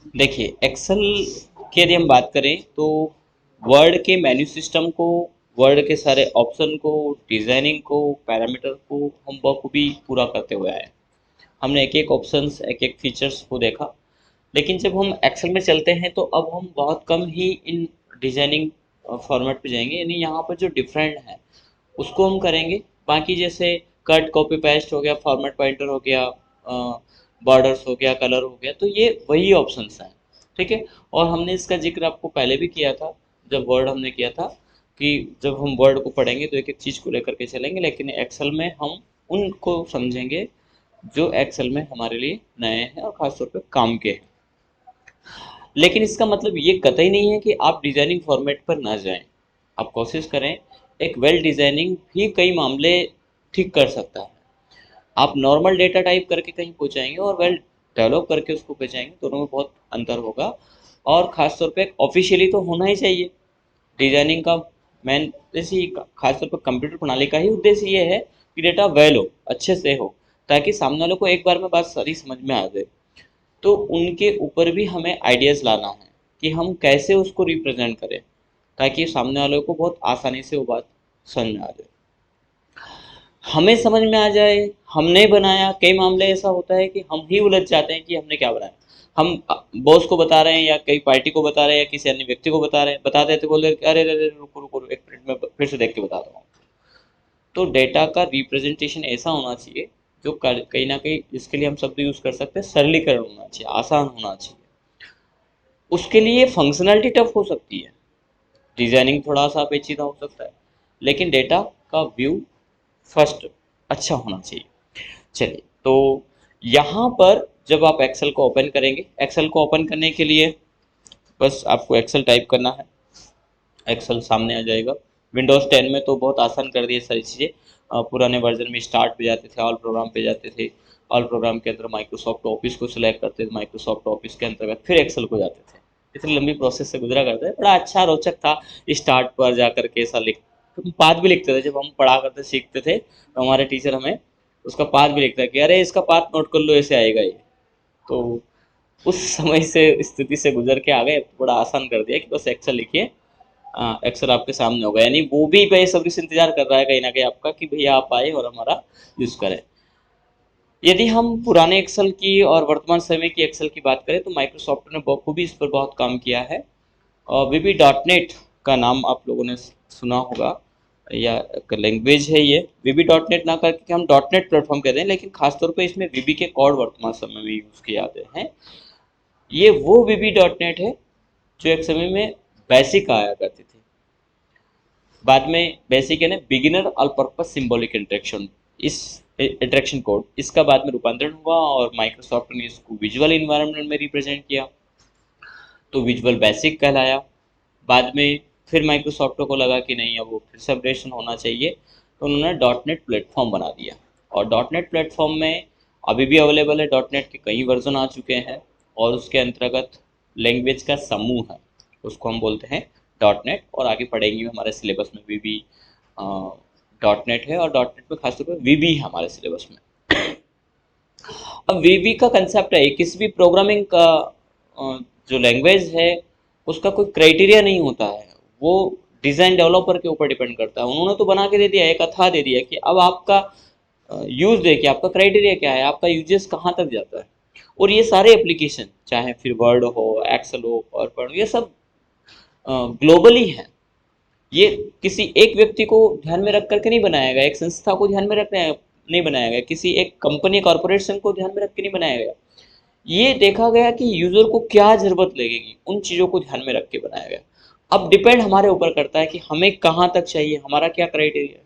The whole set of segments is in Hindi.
देखिए एक्सेल की यदि हम बात करें तो वर्ड के मेन्यू सिस्टम को, वर्ड के सारे ऑप्शन को, डिजाइनिंग को, पैरामीटर को हम बखूबी पूरा करते हुए आए। हमने एक एक ऑप्शंस, एक एक फीचर्स को देखा। लेकिन जब हम एक्सेल में चलते हैं तो अब हम बहुत कम ही इन डिजाइनिंग फॉर्मेट पे जाएंगे, यानी यहाँ पर जो डिफरेंट है उसको हम करेंगे। बाकी जैसे कट, कॉपी पेस्ट हो गया, फॉर्मेट पॉइंटर हो गया, बॉर्डर्स हो गया, कलर हो गया, तो ये वही ऑप्शंस हैं। ठीक है। और हमने इसका जिक्र आपको पहले भी किया था, जब वर्ड हमने किया था, कि जब हम वर्ड को पढ़ेंगे तो एक एक चीज़ को लेकर के चलेंगे, लेकिन एक्सेल में हम उनको समझेंगे जो एक्सेल में हमारे लिए नए हैं और ख़ासतौर पे काम के हैं। लेकिन इसका मतलब ये कतई नहीं है कि आप डिजाइनिंग फॉर्मेट पर ना जाएं। आप कोशिश करें, एक वेल डिजाइनिंग भी कई मामले ठीक कर सकता है। आप नॉर्मल डेटा टाइप करके कहीं पहुंचाएंगे और वेल डेवलप करके उसको पहुंचाएंगे, दोनों में बहुत अंतर होगा। और खासतौर पे ऑफिशियली तो होना ही चाहिए। डिजाइनिंग का मेन उद्देश्य ही, खासतौर पर कंप्यूटर प्रणाली का ही उद्देश्य ये है कि डेटा वेल हो, अच्छे से हो, ताकि सामने वालों को एक बार में बात सारी समझ में आ जाए। तो उनके ऊपर भी हमें आइडियाज़ लाना है कि हम कैसे उसको रिप्रेजेंट करें, ताकि सामने वालों को बहुत आसानी से वो बात समझ में आ जाए, हमें समझ में आ जाए। हमने बनाया, कई मामले ऐसा होता है कि हम ही उलझ जाते हैं कि हमने क्या बनाया। हम बॉस को बता रहे हैं या कई पार्टी को बता रहे हैं या किसी अन्य व्यक्ति को बता रहे हैं, बताते थे, बोल रहे हैं, अरे अरे रुको रुको एक मिनट में फिर से देख के बता रहा हूँ। तो डेटा का रिप्रेजेंटेशन ऐसा होना चाहिए जो कहीं ना कहीं, इसके लिए हम शब्द यूज़ कर सकते हैं, सरलीकरण होना चाहिए, आसान होना चाहिए। उसके लिए फंक्शनैलिटी टफ हो सकती है, डिजाइनिंग थोड़ा सा पेचीदा हो सकता है, लेकिन डेटा का व्यू फर्स्ट अच्छा होना चाहिए। चलिए, तो यहाँ पर जब आप एक्सेल को ओपन करेंगे, एक्सेल को ओपन करने के लिए बस आपको एक्सेल टाइप करना है, एक्सेल सामने आ जाएगा। विंडोज़ 10 में तो बहुत आसान कर दिए सारी चीज़ें। पुराने वर्जन में स्टार्ट पे जाते थे, ऑल प्रोग्राम पे जाते थे, ऑल प्रोग्राम के अंदर माइक्रोसॉफ्ट ऑफिस को सिलेक्ट करते थे, माइक्रोसॉफ्ट ऑफिस के अंतर्गत फिर एक्सेल को जाते थे। इतनी लंबी प्रोसेस से गुजरा करते थे, बड़ा अच्छा रोचक था। स्टार्ट पर जा करके ऐसा लिख, हम पाथ भी लिखते थे जब हम पढ़ा करते सीखते थे, तो हमारे टीचर हमें उसका पाथ भी लिखता है कि अरे इसका पाथ नोट कर लो, ऐसे आएगा ये। तो उस समय से स्थिति से गुजर के आ गए, बड़ा आसान कर दिया कि बस एक्सेल लिखिए, एक्सेल आपके सामने होगा। यानी वो भी बेसब्री से इंतजार कर रहा है कहीं ना कहीं आपका कि भैया आप आए और हमारा यूज़ करें। यदि हम पुराने एक्सेल की और वर्तमान समय की एक्सेल की बात करें तो माइक्रोसॉफ्ट ने बखूबी इस पर बहुत काम किया है। वीबी डॉट नेट का नाम आप लोगों ने सुना होगा, या एक लैंग्वेज है ये। वीबी डॉट नेट ना करके हम डॉट नेट प्लेटफॉर्म कहते हैं, लेकिन खासतौर पे इसमें वीबी के कोड वर्तमान समय में यूज़ किए जाते हैं। ये वो वीबी डॉट नेट है जो एक समय में बेसिक आया करती थी, बाद में बेसिक यानी beginner all purpose symbolic interaction, इस इंटरेक्शन कोड इसका बाद में रूपांतरण हुआ और माइक्रोसॉफ्ट ने इसको विजुअल इन्वायरमेंट में रिप्रेजेंट किया, तो विजुअल बेसिक कहलाया। बाद में फिर माइक्रोसॉफ्ट को लगा कि नहीं, अब वो फिर से अपग्रेडेशन होना चाहिए, तो उन्होंने डॉट नेट प्लेटफॉर्म बना दिया। और डॉट नेट प्लेटफॉर्म में अभी भी अवेलेबल है, डॉट नेट के कई वर्जन आ चुके हैं, और उसके अंतर्गत लैंग्वेज का समूह है, उसको हम बोलते हैं डॉट नेट। और आगे पढ़ेंगे हमारे सिलेबस में वीबी डॉट नेट है, और डॉट नेट में खासतौर पर वीबी है हमारे सिलेबस में। अब वीबी का कंसेप्ट है, किसी भी प्रोग्रामिंग का जो लैंग्वेज है उसका कोई क्राइटेरिया नहीं होता है, वो डिज़ाइन डेवलपर के ऊपर डिपेंड करता है। उन्होंने तो बना के दे दिया, एक अथाह दे दिया कि अब आपका यूज़ देखिए, आपका क्राइटेरिया क्या है, आपका यूजेस कहाँ तक जाता है। और ये सारे एप्लीकेशन, चाहे फिर वर्ड हो, एक्सेल हो, पावरपॉइंट, ये सब ग्लोबली हैं। ये किसी एक व्यक्ति को ध्यान में रख करके नहीं बनाया गया, एक संस्था को ध्यान में रखने नहीं बनाया गया, किसी एक कंपनी कॉरपोरेशन को ध्यान में रख के नहीं बनाया गया। ये देखा गया कि यूजर को क्या जरूरत लगेगी, उन चीज़ों को ध्यान में रख के बनाया गया। अब डिपेंड हमारे ऊपर करता है कि हमें कहाँ तक चाहिए, हमारा क्या क्राइटेरिया है।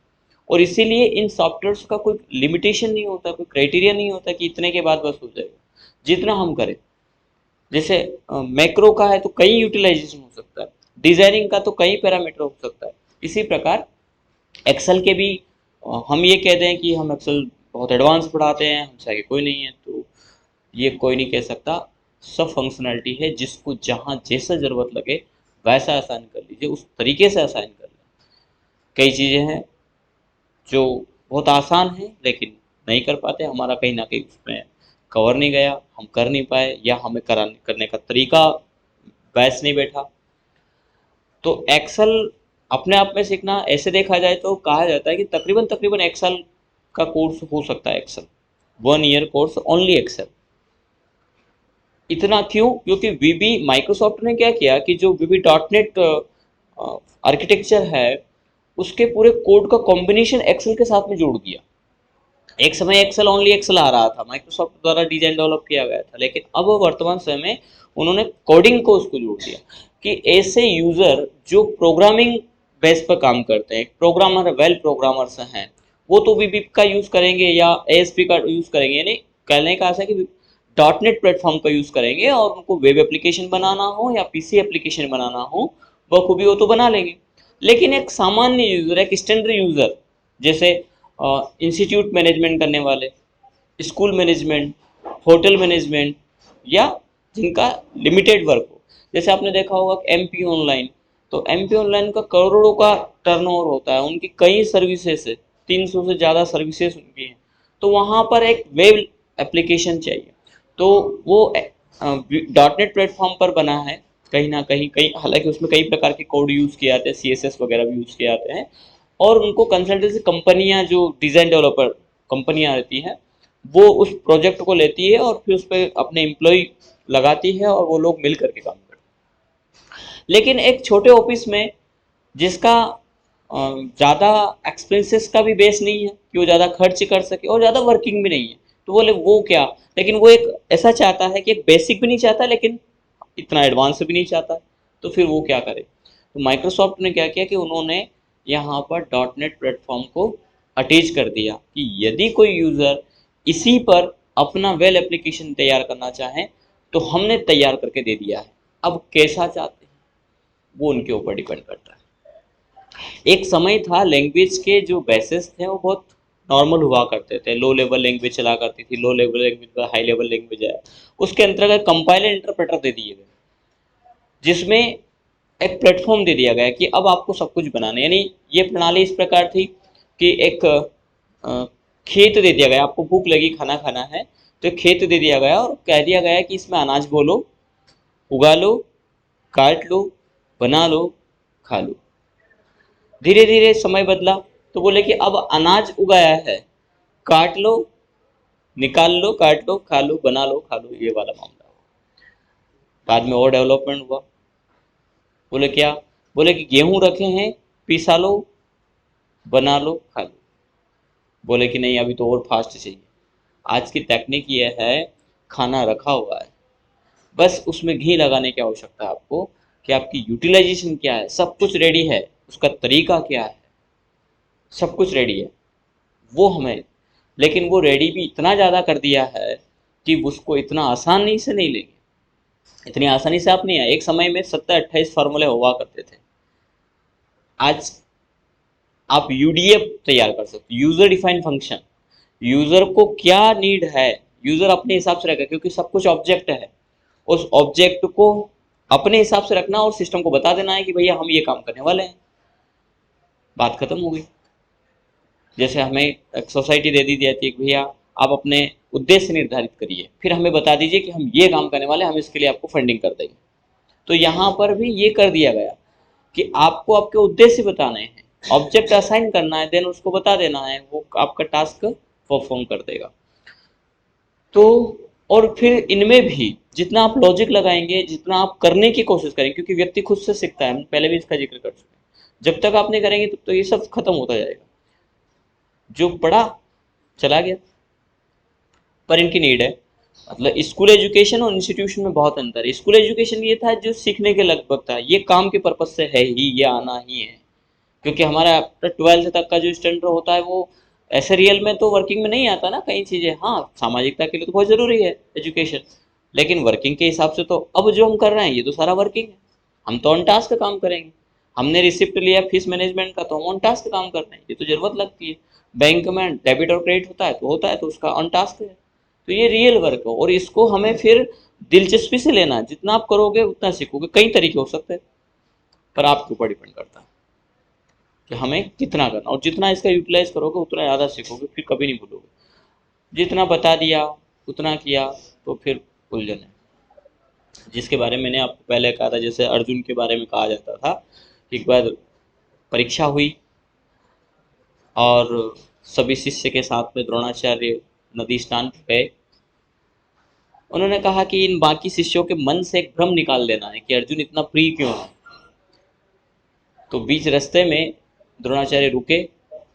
और इसीलिए इन सॉफ्टवेयर्स का कोई लिमिटेशन नहीं होता, कोई क्राइटेरिया नहीं होता कि इतने के बाद बस हो जाएगा, जितना हम करें। जैसे मैक्रो का है तो कई यूटिलाइजेशन हो सकता है, डिजाइनिंग का तो कई पैरामीटर हो सकता है। इसी प्रकार एक्सेल के भी हम ये कह दें कि हम एक्सेल बहुत एडवांस पढ़ाते हैं, हमसे आगे कोई नहीं है, तो ये कोई नहीं कह सकता। सब फंक्शनैलिटी है, जिसको जहाँ जैसा ज़रूरत लगे वैसा आसान कर लीजिए, उस तरीके से आसान कर लें। कई चीज़ें हैं जो बहुत आसान है लेकिन नहीं कर पाते, हमारा कहीं ना कहीं उसमें कवर नहीं गया, हम कर नहीं पाए, या हमें करने का तरीका बैच नहीं बैठा। तो एक्सेल अपने आप में सीखना, ऐसे देखा जाए तो कहा जाता है कि तकरीबन तकरीबन एक्सेल का कोर्स हो सकता है, Excel 1 year course only Excel. इतना क्यों? क्योंकि वीबी माइक्रोसॉफ्ट ने क्या किया कि जो वीबी डॉट नेट आर्किटेक्चर है उसके पूरे कोड का कॉम्बिनेशन एक्सेल के साथ में जोड़ दिया। एक समय एक्सेल ओनली एक्सेल आ रहा था, माइक्रोसॉफ्ट द्वारा डिजाइन डेवलप किया गया था, लेकिन अब वर्तमान समय में उन्होंने कोडिंग को उसको जोड़ दिया कि ऐसे यूजर जो प्रोग्रामिंग बेस पर काम करते हैं, प्रोग्रामर वेल प्रोग्रामर्स हैं, वो तो वीबी का यूज करेंगे या एएसपी का यूज करेंगे। यानी कहने का ऐसा है कि डॉट नेट प्लेटफॉर्म का यूज करेंगे और उनको वेब एप्लीकेशन बनाना हो या पीसी एप्लीकेशन बनाना हो बखूबी वो तो बना लेंगे। लेकिन एक सामान्य यूजर, एक स्टैंडर्ड यूजर, जैसे इंस्टीट्यूट मैनेजमेंट करने वाले, स्कूल मैनेजमेंट, होटल मैनेजमेंट, या जिनका लिमिटेड वर्क हो, जैसे आपने देखा होगा कि एमपी ऑनलाइन, तो एमपी ऑनलाइन का करोड़ों का टर्नओवर होता है, उनकी कई सर्विसेज है, 300 से ज़्यादा सर्विसेज उनकी हैं। तो वहाँ पर एक वेब एप्लीकेशन चाहिए, तो वो डॉट नेट प्लेटफॉर्म पर बना है कहीं ना कहीं, हालांकि उसमें कई प्रकार के कोड यूज़ किए जाते हैं, सीएसएस वगैरह भी यूज़ किए जाते हैं, और उनको कंसल्टेंसी कंपनियां, जो डिज़ाइन डेवलपर कंपनियां रहती हैं, वो उस प्रोजेक्ट को लेती है और फिर उस पर अपने एम्प्लॉय लगाती है और वो लोग मिल करके काम करते हैं। लेकिन एक छोटे ऑफिस में जिसका ज़्यादा एक्सपेंसेस का भी बेस नहीं है कि वो ज़्यादा खर्च कर सके और ज़्यादा वर्किंग भी नहीं है, तो बोले वो क्या, लेकिन वो एक ऐसा चाहता है कि एक बेसिक भी नहीं चाहता लेकिन इतना एडवांस भी नहीं चाहता, तो फिर वो क्या करे? तो माइक्रोसॉफ्ट ने क्या किया कि उन्होंने यहाँ पर डॉट नेट प्लेटफॉर्म को अटैच कर दिया कि यदि कोई यूज़र इसी पर अपना वेल एप्लीकेशन तैयार करना चाहे तो हमने तैयार करके दे दिया है। अब कैसा चाहते हैं वो उनके ऊपर डिपेंड करता है। एक समय था लैंग्वेज के जो बेसिस थे वो बहुत नॉर्मल हुआ करते थे, लो लेवल लैंग्वेज चला करती थी, लो लेवल लैंग्वेज का हाई लेवल लैंग्वेज है, उसके अंतर्गत कंपाइलर इंटरप्रेटर दे दिए गए, जिसमें एक प्लेटफॉर्म दे दिया गया कि अब आपको सब कुछ बनाना है। यानी ये प्रणाली इस प्रकार थी कि एक खेत दे दिया गया, आपको भूख लगी, खाना खाना है, तो एक खेत दे दिया गया और कह दिया गया कि इसमें अनाज बोलो, उगा लो, काट लो, बना लो, खा लो। धीरे धीरे समय बदला, तो बोले कि अब अनाज उगाया है, काट लो, निकाल लो, काट लो, खा लो, बना लो, खा लो, ये वाला मामला हो। बाद में और डेवलपमेंट हुआ, बोले क्या, बोले कि गेहूं रखे हैं, पिसा लो, बना लो, खा लो। बोले कि नहीं अभी तो और फास्ट चाहिए। आज की टेक्निक ये है, खाना रखा हुआ है, बस उसमें घी लगाने की आवश्यकता है आपको कि आपकी यूटिलाइजेशन क्या है, सब कुछ रेडी है, उसका तरीका क्या है, सब कुछ रेडी है, वो हमें, लेकिन वो रेडी भी इतना ज़्यादा कर दिया है कि उसको इतना आसानी से नहीं लेंगे, इतनी आसानी से आप नहीं आए। एक समय में 27-28 फार्मूले हुआ करते थे, आज आप यूडीएफ तैयार कर सकते, यूजर डिफाइंड फंक्शन। यूजर को क्या नीड है, यूजर अपने हिसाब से रखेगा, क्योंकि सब कुछ ऑब्जेक्ट है, उस ऑब्जेक्ट को अपने हिसाब से रखना और सिस्टम को बता देना है कि भैया हम ये काम करने वाले हैं, बात खत्म हो गई। जैसे हमें एक सोसाइटी दे दी जाती है कि भैया आप अपने उद्देश्य निर्धारित करिए, फिर हमें बता दीजिए कि हम ये काम करने वाले हैं, हम इसके लिए आपको फंडिंग कर देंगे। तो यहाँ पर भी ये कर दिया गया कि आपको आपके उद्देश्य बताने हैं, ऑब्जेक्ट असाइन करना है, देन उसको बता देना है, वो आपका टास्क परफॉर्म कर देगा। तो और फिर इनमें भी जितना आप लॉजिक लगाएंगे, जितना आप करने की कोशिश करेंगे, क्योंकि व्यक्ति खुद से सीखता है, हम पहले भी इसका जिक्र कर चुके हैं, जब तक आप नहीं करेंगे तब तो ये सब खत्म होता जाएगा, जो पढ़ा चला गया। पर इनकी नीड है, मतलब स्कूल एजुकेशन और इंस्टीट्यूशन में बहुत अंतर है। स्कूल एजुकेशन ये था जो सीखने के लगभग था, ये काम के पर्पज से है ही, ये आना ही है, क्योंकि हमारा आफ्टर 12th तक का जो स्टैंडर्ड होता है वो ऐसे रियल में तो वर्किंग में नहीं आता ना कई चीज़ें। हाँ, सामाजिकता के लिए तो बहुत ज़रूरी है एजुकेशन, लेकिन वर्किंग के हिसाब से तो अब जो हम कर रहे हैं ये तो सारा वर्किंग है, हम तो ऑन टास्क काम करेंगे। हमने रिसिप्ट लिया फीस मैनेजमेंट का, तो हम ऑन टास्क काम कर रहे हैं, ये तो ज़रूरत लगती है। बैंक में डेबिट और क्रेडिट होता है तो होता है, तो उसका ऑन टास्क है, तो ये रियल वर्क है, और इसको हमें फिर दिलचस्पी से लेना है। जितना आप करोगे उतना सीखोगे, कई तरीके हो सकते हैं, पर आपके ऊपर डिपेंड करता है कि हमें कितना करना, और जितना इसका यूटिलाइज करोगे उतना ज़्यादा सीखोगे, फिर कभी नहीं भूलोगे। जितना बता दिया उतना किया तो फिर उलझन है। जिसके बारे में मैंने आपको पहले कहा था, जैसे अर्जुन के बारे में कहा जाता था, एक बार परीक्षा हुई और सभी शिष्य के साथ में द्रोणाचार्य नदी स्नान गए। उन्होंने कहा कि इन बाकी शिष्यों के मन से एक भ्रम निकाल देना है कि अर्जुन इतना प्रिय क्यों है। तो बीच रास्ते में द्रोणाचार्य रुके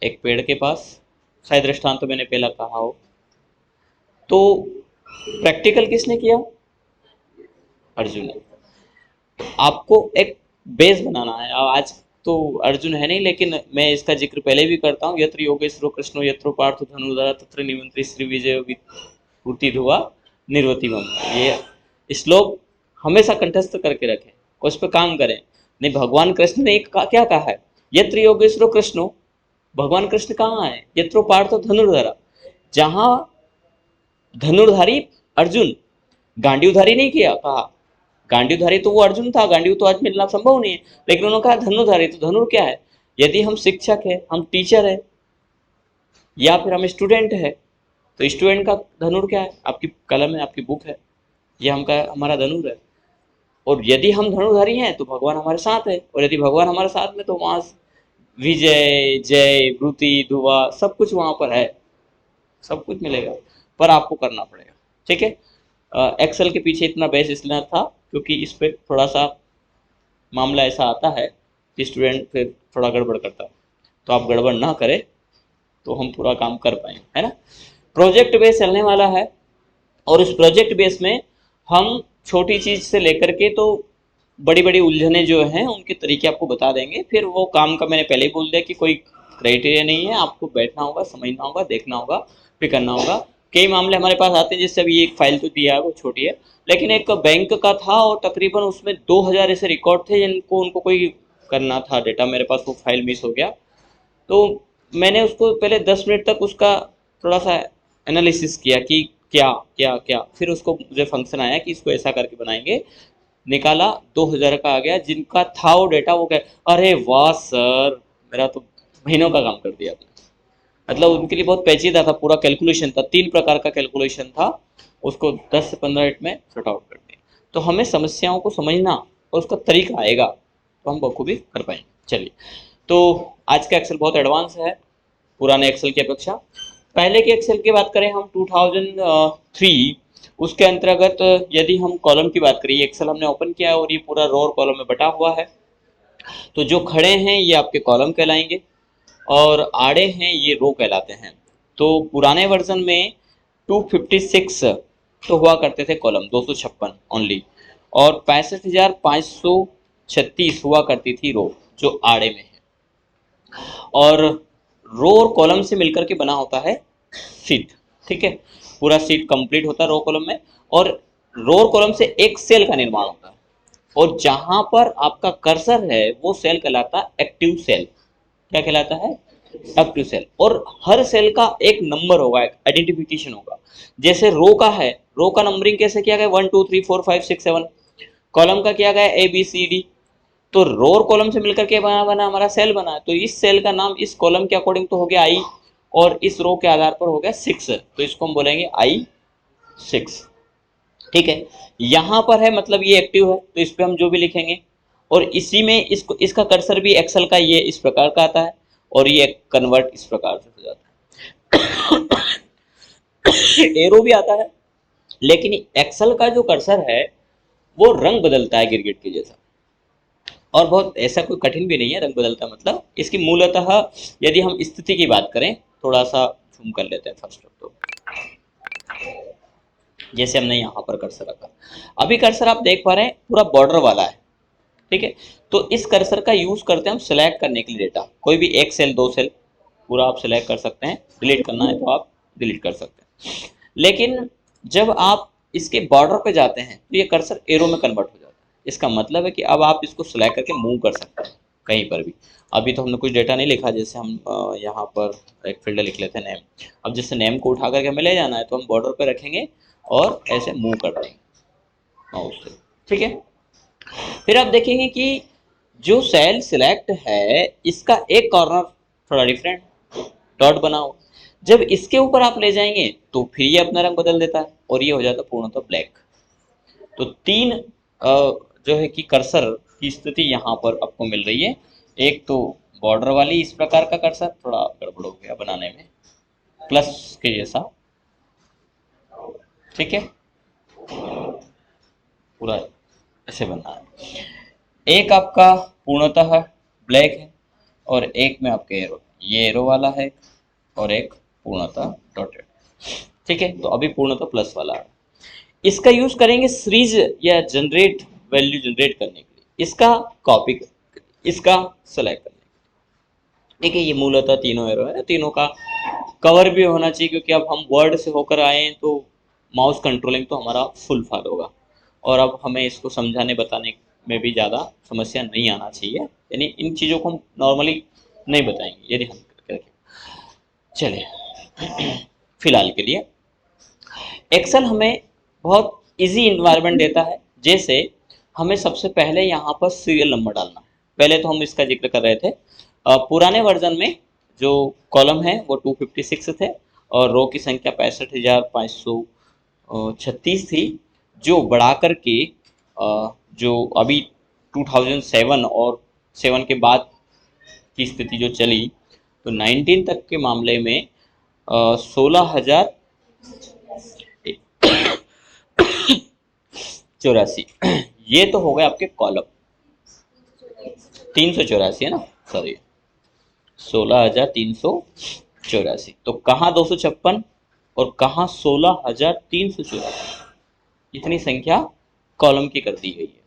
एक पेड़ के पास, शायद दृष्टांत तो मैंने पहला कहा हो। तो प्रैक्टिकल किसने किया? अर्जुन ने। आपको एक बेस बनाना है। आज तो अर्जुन है नहीं, लेकिन मैं इसका जिक्र पहले भी करता हूँ, यत्र योगेश्वरो कृष्णो यत्र पार्थ धनुर्धर तत्र निमंत्री श्री विजय पूर्ति ध्रुवा निर्वति मम। ये श्लोक हमेशा कंठस्थ करके रखें, उस पर काम करें। नहीं, भगवान कृष्ण ने क्या कहा है? यत्र योगेश्वरो कृष्णो, भगवान कृष्ण कहाँ है? यत्रो पार्थ धनुर्धरा, जहां धनुर्धारी अर्जुन, गांडीवधारी नहीं किया कहा। गांडीवधारी तो वो अर्जुन था, गांडीव तो आज मिलना संभव नहीं है, लेकिन उन्होंने कहा धनुर्धारी। तो धनुर क्या है? यदि हम शिक्षक है, हम टीचर है, या फिर हम स्टूडेंट है, तो स्टूडेंट का धनुर क्या है? आपकी कलम है, आपकी बुक है, ये हमारा धनुर है। और यदि हम धनुर्धारी हैं तो भगवान हमारे साथ है, और यदि भगवान हमारे साथ में तो वहां विजय जय वृति ध्रुवा सब कुछ वहां पर है, सब कुछ मिलेगा, पर आपको करना पड़ेगा। ठीक है। एक्सेल के पीछे इतना बेस इसलिए था क्योंकि इस पर थोड़ा सा मामला ऐसा आता है कि स्टूडेंट फिर थोड़ा गड़बड़ करता है, तो आप गड़बड़ ना करें तो हम पूरा काम कर पाए, है ना। प्रोजेक्ट बेस चलने वाला है, और इस प्रोजेक्ट बेस में हम छोटी चीज से लेकर के तो बड़ी बड़ी उलझने जो हैं उनके तरीके आपको बता देंगे। फिर वो काम का मैंने पहले ही बोल दिया कि कोई क्राइटेरिया नहीं है, आपको बैठना होगा, समझना होगा, देखना होगा, फिर करना होगा। कई मामले हमारे पास आते हैं, जैसे अभी एक फाइल तो दिया है वो छोटी है, लेकिन एक बैंक का था और तकरीबन उसमें 2000 ऐसे रिकॉर्ड थे जिनको उनको कोई करना था डेटा, मेरे पास वो फाइल मिस हो गया। तो मैंने उसको पहले 10 मिनट तक उसका थोड़ा सा एनालिसिस किया कि क्या क्या क्या, फिर उसको मुझे फंक्शन आया कि इसको ऐसा करके बनाएंगे, निकाला 2000 का आ गया। जिनका था वो डेटा वो कहे अरे वाह सर, मेरा तो महीनों का काम कर दिया आपने। मतलब उनके लिए बहुत पेचीदा था, पूरा कैलकुलेशन था, 3 प्रकार का कैलकुलेशन था, उसको 10 से 15 मिनट में सॉर्ट आउट कर दिया। तो हमें समस्याओं को समझना और उसका तरीका आएगा तो हम बखूबी कर पाएंगे। चलिए, तो आज का एक्सेल बहुत एडवांस है पुराने एक्सेल की अपेक्षा। पहले के एक्सेल की बात करें हम 2003, उसके अंतर्गत यदि हम कॉलम की बात करें, एक्सेल हमने ओपन किया है और ये पूरा रो और कॉलम में बटा हुआ है। तो जो खड़े हैं ये आपके कॉलम कहलाएंगे और आड़े हैं ये रो कहलाते हैं। तो पुराने वर्जन में 256 तो हुआ करते थे कॉलम, 256 ओनली, और 65,536 हुआ करती थी रो जो आड़े में है। और रो और कॉलम से मिलकर के बना होता है शीट। ठीक है, पूरा शीट कंप्लीट होता है रो कॉलम में, और रो और कॉलम से एक सेल का निर्माण होता है, और जहां पर आपका कर्सर है वो सेल कहलाता है एक्टिव सेल। क्या कहलाता है? Active cell. और हर सेल का एक नंबर होगा, एक आइडेंटिफिकेशन होगा। जैसे रो का है, रो का नंबरिंग कैसे किया गया? 1 2 3 4 5 6 7। कॉलम का किया गया ए बी सी डी। तो रो और कॉलम से मिलकर के बना हमारा सेल बना है, तो इस सेल का नाम इस कॉलम के अकॉर्डिंग तो हो गया आई, और इस रो के आधार पर हो गया 6, तो इसको हम बोलेंगे I6। ठीक है, यहां पर है मतलब ये एक्टिव है, तो इस पे हम जो भी लिखेंगे, और इसी में इसको इसका कर्सर भी एक्सेल का ये इस प्रकार का आता है, और ये कन्वर्ट इस प्रकार से हो जाता है। एरो भी आता है, लेकिन एक्सेल का जो कर्सर है वो रंग बदलता है गिरगिट के जैसा, और बहुत ऐसा कोई कठिन भी नहीं है रंग बदलता। मतलब इसकी मूलतः यदि हम स्थिति की बात करें, थोड़ा सा जूम कर लेते हैं फर्स्ट तो, जैसे हमने यहाँ पर कर्सर रखा, अभी कर्सर आप देख पा रहे हैं पूरा बॉर्डर वाला है। ठीक है, तो इस कर्सर का यूज करते हैं हम सिलेक्ट करने के लिए डेटा, कोई भी एक सेल दो सेल पूरा आप सिलेक्ट कर सकते हैं, डिलीट करना है तो आप डिलीट कर सकते हैं। लेकिन जब आप इसके बॉर्डर पे जाते हैं तो ये कर्सर एरो में कन्वर्ट हो जाता है। इसका मतलब है कि अब आप इसको सिलेक्ट करके मूव कर सकते हैं कहीं पर भी। अभी तो हमने कुछ डेटा नहीं लिखा, जैसे हम यहाँ पर एक फील्ड लिख लेते हैं नेम। अब जैसे नेम को उठा करके हमें ले जाना है तो हम बॉर्डर पर रखेंगे और ऐसे मूव कर देंगे माउस से। ठीक है, फिर आप देखेंगे कि जो सेल सिलेक्ट है इसका एक कॉर्नर थोड़ा डिफरेंट डॉट बना हो, जब इसके ऊपर आप ले जाएंगे तो फिर ये अपना रंग बदल देता है और ये हो जाता है पूर्णतः ब्लैक। तो तीन जो है कि कर्सर की स्थिति यहाँ पर आपको मिल रही है। एक तो बॉर्डर वाली इस प्रकार का कर्सर, थोड़ा गड़बड़ हो गया बनाने में, प्लस के जैसा, ठीक है, पूरा ऐसे बनना है। एक आपका पूर्णतः ब्लैक है और एक में आपके एरो, ये एरो वाला है और एक पूर्णतः डॉटेड, ठीक है। तो अभी पूर्णतः प्लस वाला है। इसका यूज करेंगे सीरीज या जनरेट वैल्यू जनरेट करने के लिए, इसका कॉपी, इसका सेलेक्ट करने, ठीक है। ये मूलतः तीनों एरो है, तीनों का कवर भी होना चाहिए क्योंकि अब हम वर्ड से होकर आए हैं तो माउस कंट्रोलिंग तो हमारा फुल फाल होगा और अब हमें इसको समझाने बताने में भी ज़्यादा समस्या नहीं आना चाहिए, यानी इन चीज़ों को हम नॉर्मली नहीं बताएंगे यदि हम करके रखें। चलिए फिलहाल के लिए एक्सेल हमें बहुत इजी इन्वायरमेंट देता है। जैसे हमें सबसे पहले यहाँ पर सीरियल नंबर डालना है। पहले तो हम इसका जिक्र कर रहे थे, पुराने वर्जन में जो कॉलम है वो 256 थे और रो की संख्या 65,536 थी, जो बढ़ा करके जो अभी 2007 और 7 के बाद की स्थिति जो चली तो 19 तक के मामले में 16,084, ये तो हो गए आपके कॉलम। 384 है ना, सॉरी 16,384। तो कहाँ 256 और कहाँ 16,384, इतनी संख्या कॉलम की कर दी गई है।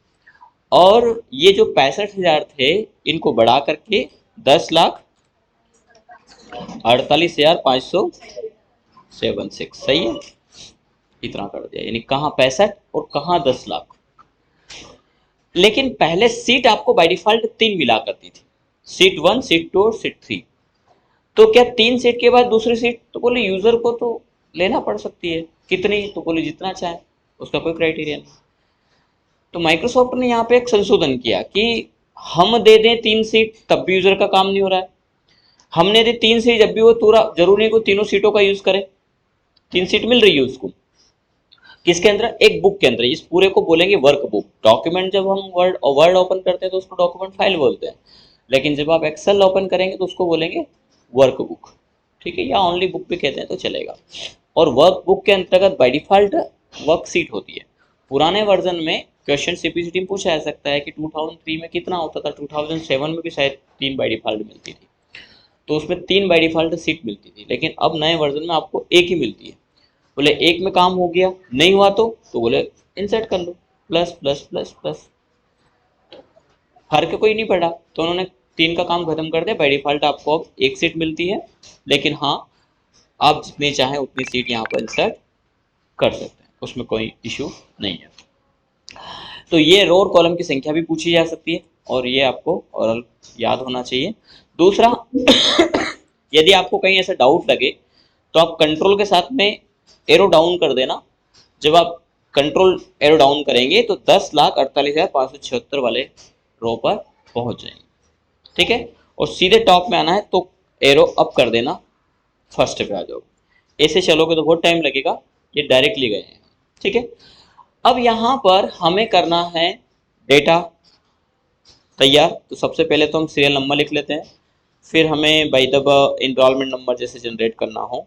और ये जो 65,000 थे इनको बढ़ा करके 10,48,576, सही है, इतना कर दिया, यानी कहाँ 65 और कहाँ 10 लाख। लेकिन पहले सीट आपको बाय डिफॉल्ट 3 मिला करती थी, सीट 1, सीट 2 और सीट 3। तो क्या 3 सीट के बाद दूसरी सीट, तो बोले यूजर को तो लेना पड़ सकती है, कितनी, तो बोले जितना चाहे, उसका कोई क्राइटेरिया नहीं। तो माइक्रोसॉफ्ट ने यहाँ पे एक संशोधन किया कि हम दे दें 3 सीट तब भी यूजर का काम नहीं हो रहा है, हमने दे 3 सीट जब भी वो पूरा जरूरी नहीं को तीनों सीटों का यूज करे, 3 सीट मिल रही है उसको, किसके अंदर, एक बुक के अंदर। इस पूरे को बोलेंगे वर्क बुक। डॉक्यूमेंट जब हम वर्ड ओपन करते हैं तो उसको डॉक्यूमेंट फाइल बोलते हैं, लेकिन जब आप एक्सेल ओपन करेंगे तो उसको बोलेंगे वर्क बुक, ठीक है, या ओनली बुक भी कहते हैं तो चलेगा। और वर्क बुक के अंतर्गत बाय डिफॉल्ट वर्कशीट होती है। पुराने वर्जन में क्वेश्चन सीपीसीटी में पूछा जा सकता है कि 2003 में कितना होता था, 2007 में भी शायद 3 बाय डिफॉल्ट मिलती थी, तो उसमें 3 बाय डिफॉल्ट सीट मिलती थी। लेकिन अब नए वर्जन में आपको एक ही मिलती है। बोले एक में काम हो गया, नहीं हुआ तो बोले इंसर्ट कर लो, प्लस प्लस प्लस प्लस, फर्क कोई नहीं पड़ा। तो उन्होंने 3 का काम खत्म कर दिया। बाय डिफॉल्ट आपको अब एक सीट मिलती है, लेकिन हाँ आप जितनी चाहें उतनी सीट यहाँ पर इंसर्ट कर सकते हैं, उसमें कोई इश्यू नहीं है। तो ये रो और कॉलम की संख्या भी पूछी जा सकती है और ये आपको ओरल याद होना चाहिए। दूसरा यदि आपको कहीं ऐसा डाउट लगे तो आप कंट्रोल के साथ में एरो डाउन कर देना। जब आप कंट्रोल एरो डाउन करेंगे तो 10,48,576 वाले रो पर पहुंच जाएंगे, ठीक है। और सीधे टॉप में आना है तो एरो अप कर देना, फर्स्ट पे आ जाओ। ऐसे चलोगे तो बहुत टाइम लगेगा, ये डायरेक्टली गए हैं, ठीक है। अब यहाँ पर हमें करना है डेटा तैयार। तो सबसे पहले तो हम सीरियल नंबर लिख लेते हैं, फिर हमें बाय द इनरोलमेंट नंबर जैसे जनरेट करना हो,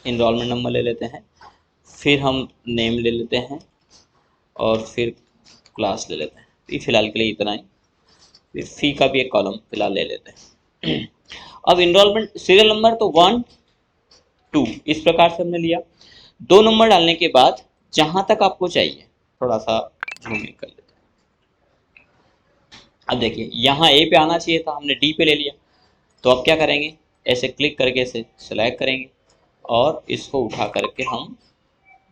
इनरोलमेंट नंबर ले लेते हैं, फिर हम नेम ले लेते हैं और फिर क्लास ले लेते हैं। ये फिलहाल के लिए इतना ही, फिर फी का भी एक कॉलम फिलहाल ले लेते हैं। अब इनरोलमेंट सीरियल नंबर तो 1 2 इस प्रकार से हमने लिया। 2 नंबर डालने के बाद जहां तक आपको चाहिए, थोड़ा सा जूम इन कर लेते हैं। अब देखिए यहाँ ए पे आना चाहिए था, हमने डी पे ले लिया। तो अब क्या करेंगे, ऐसे क्लिक करके इसे सेलेक्ट करेंगे और इसको उठा करके हम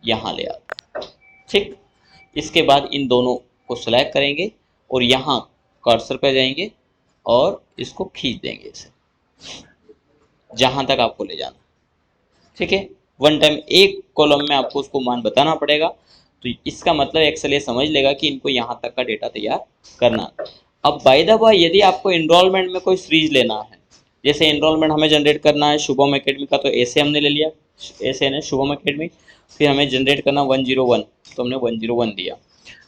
यहाँ ले आते हैं, ठीक। इसके बाद इन दोनों को सेलेक्ट करेंगे और यहाँ कर्सर पे जाएंगे और इसको खींच देंगे इसे जहाँ तक आपको ले जाना, ठीक है। वन टाइम एक कॉलम में आपको उसको मान बताना पड़ेगा। तो इसका मतलब एक्सेल ये समझ लेगा कि इनको यहाँ तक का डेटा तैयार करना। अब बाय द वे यदि आपको इनरोलमेंट में कोई सीरीज लेना है जैसे एनरोलमेंट हमें जनरेट करना है शुभम एकेडमी का, तो ऐसे हमने ले लिया, ऐसे है शुभम एकेडमी, फिर हमें जनरेट करना 101, तो हमने 101 दिया।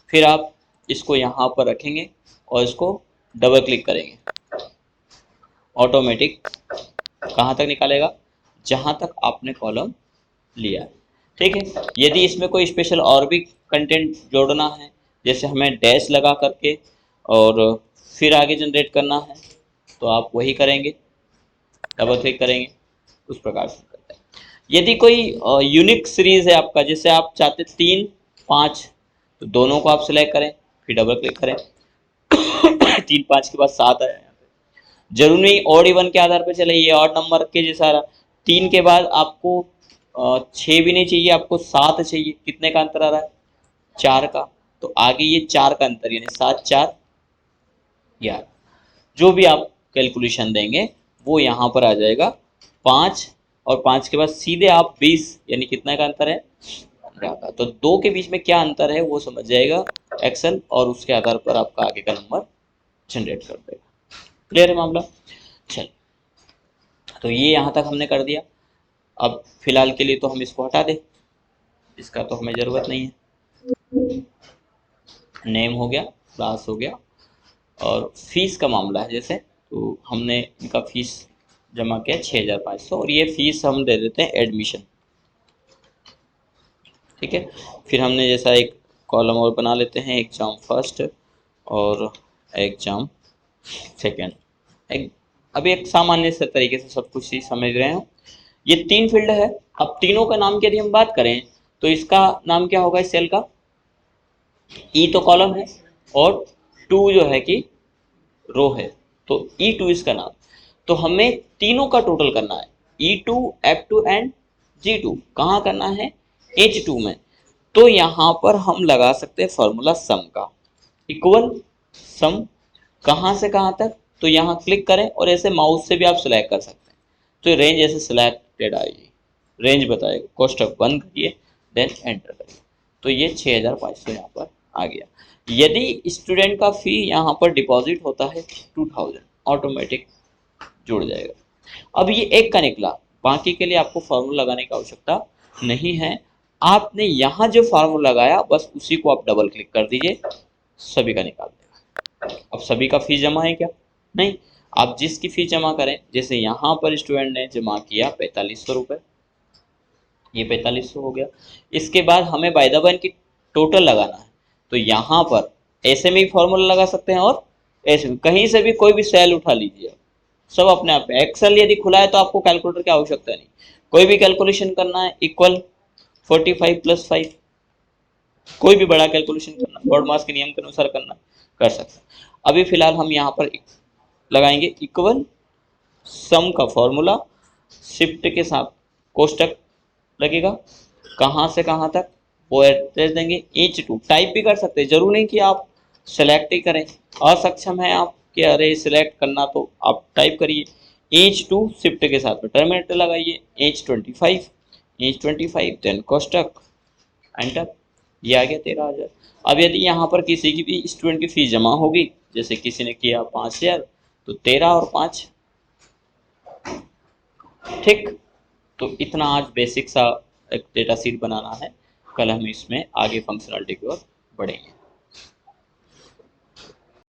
फिर आप इसको यहाँ पर रखेंगे और इसको डबल क्लिक करेंगे, ऑटोमेटिक कहाँ तक निकालेगा, जहाँ तक आपने कॉलम लिया है। ठीक है, यदि इसमें कोई स्पेशल और भी कंटेंट जोड़ना है, जैसे हमें डैश लगा करके और फिर आगे जनरेट करना है, तो आप वही करेंगे, डबल क्लिक करेंगे, उस प्रकार से करते हैं। यदि कोई यूनिक सीरीज है आपका, जैसे आप चाहते 3, 5, तो दोनों को आप सिलेक्ट करें, फिर डबल क्लिक करें 3, 5 के बाद 7 आया यहाँ पे। जरूरी नहीं ऑड इवन के आधार पर चले, ये ऑड नंबर के जैसा रहा। 3 के बाद आपको 6 भी नहीं चाहिए, आपको 7 चाहिए, कितने का अंतर आ रहा है, 4 का, तो आगे ये 4 का अंतर, यानी 7, 4, 11, जो भी आप कैलकुलेशन देंगे वो यहाँ पर आ जाएगा 5, और 5 के बाद सीधे आप 20, यानी कितना का अंतर है, 15 का। तो 2 के बीच में क्या अंतर है वो समझ जाएगा एक्सेल, और उसके आधार पर आपका आगे का नंबर जनरेट कर देगा। क्लियर है मामला। चल, तो ये यहाँ तक हमने कर दिया। अब फिलहाल के लिए तो हम इसको हटा दें, इसका तो हमें ज़रूरत नहीं है। नेम हो गया, क्लास हो गया, और फीस का मामला है जैसे, तो हमने इनका फीस जमा किया 6500, और ये फीस हम दे देते हैं एडमिशन। ठीक है, फिर हमने जैसा एक कॉलम और बना लेते हैं, एग्जाम फर्स्ट और एग्जाम सेकेंड। अब एक सामान्य से तरीके से सब कुछ ही समझ रहे हैं। ये 3 फील्ड है। अब तीनों का नाम की यदि हम बात करें तो इसका नाम क्या होगा, इस सेल का, ई तो कॉलम है और 2 जो है कि रो है, तो E2 इसका नाम। तो हमें तीनों का टोटल करना है, E2, F2 एंड G2। कहाँ करना है, H2 में। तो यहाँ पर हम लगा सकते हैं फॉर्मूला सम का, इक्वल सम, कहाँ से कहाँ तक, तो यहाँ क्लिक करें और ऐसे माउस से भी आप सिलेक्ट कर सकते हैं, तो रेंज ऐसे सिलेक्टेड आएगी, रेंज बताएगा, कोष्टक बंद करिए, देन एंटर करिए, तो ये 6500 यहाँ पर आ गया। यदि स्टूडेंट का फी यहाँ पर डिपॉजिट होता है 2000, ऑटोमेटिक जुड़ जाएगा। अब ये एक का निकला, बाकी के लिए आपको फार्मूला लगाने की आवश्यकता नहीं है। आपने यहाँ जो फार्मूला लगाया बस उसी को आप डबल क्लिक कर दीजिए, सभी का निकाल देगा। अब सभी का फीस जमा है क्या, नहीं, आप जिसकी फीस जमा करें, जैसे यहाँ पर स्टूडेंट ने जमा किया 4500 रुपये, ये 4500 हो गया। इसके बाद हमें बाय द वन की टोटल लगाना है, तो यहाँ पर ऐसे में भी फॉर्मूला लगा सकते हैं और ऐसे में, कहीं से भी कोई भी सेल उठा लीजिए, सब अपने आप। एक्सेल यदि खुला है तो आपको कैलकुलेटर की आवश्यकता नहीं, कोई भी कैलकुलेशन करना है, इक्वल 45 + 5, कोई भी बड़ा कैलकुलेशन करना, ब्रॉडमास के नियम के अनुसार करना, कर सकते हैं। अभी फिलहाल हम यहाँ पर लगाएंगे इक्वल सम का फॉर्मूला, शिफ्ट के साथ कोष्टक लगेगा, कहाँ से कहाँ तक वो एड्रेस देंगे। H2 टाइप भी कर सकते हैं, जरूर नहीं कि आप सेलेक्ट ही करें, असक्षम है आप कि अरे सिलेक्ट करना, तो आप टाइप करिए H2, शिफ्ट के साथ में टर्मिनेटर लगाइए, H25 देन कोष्टक, एंटर, ये आ गया 13000। अब यदि यहाँ पर किसी की भी स्टूडेंट की फीस जमा होगी, जैसे किसी ने किया 5000, तो 13 और 5, ठीक। तो इतना आज बेसिक सा एक डेटा शीट बनाना है, कल हम इसमें आगे फंक्शनलिटी की ओर बढ़ेंगे।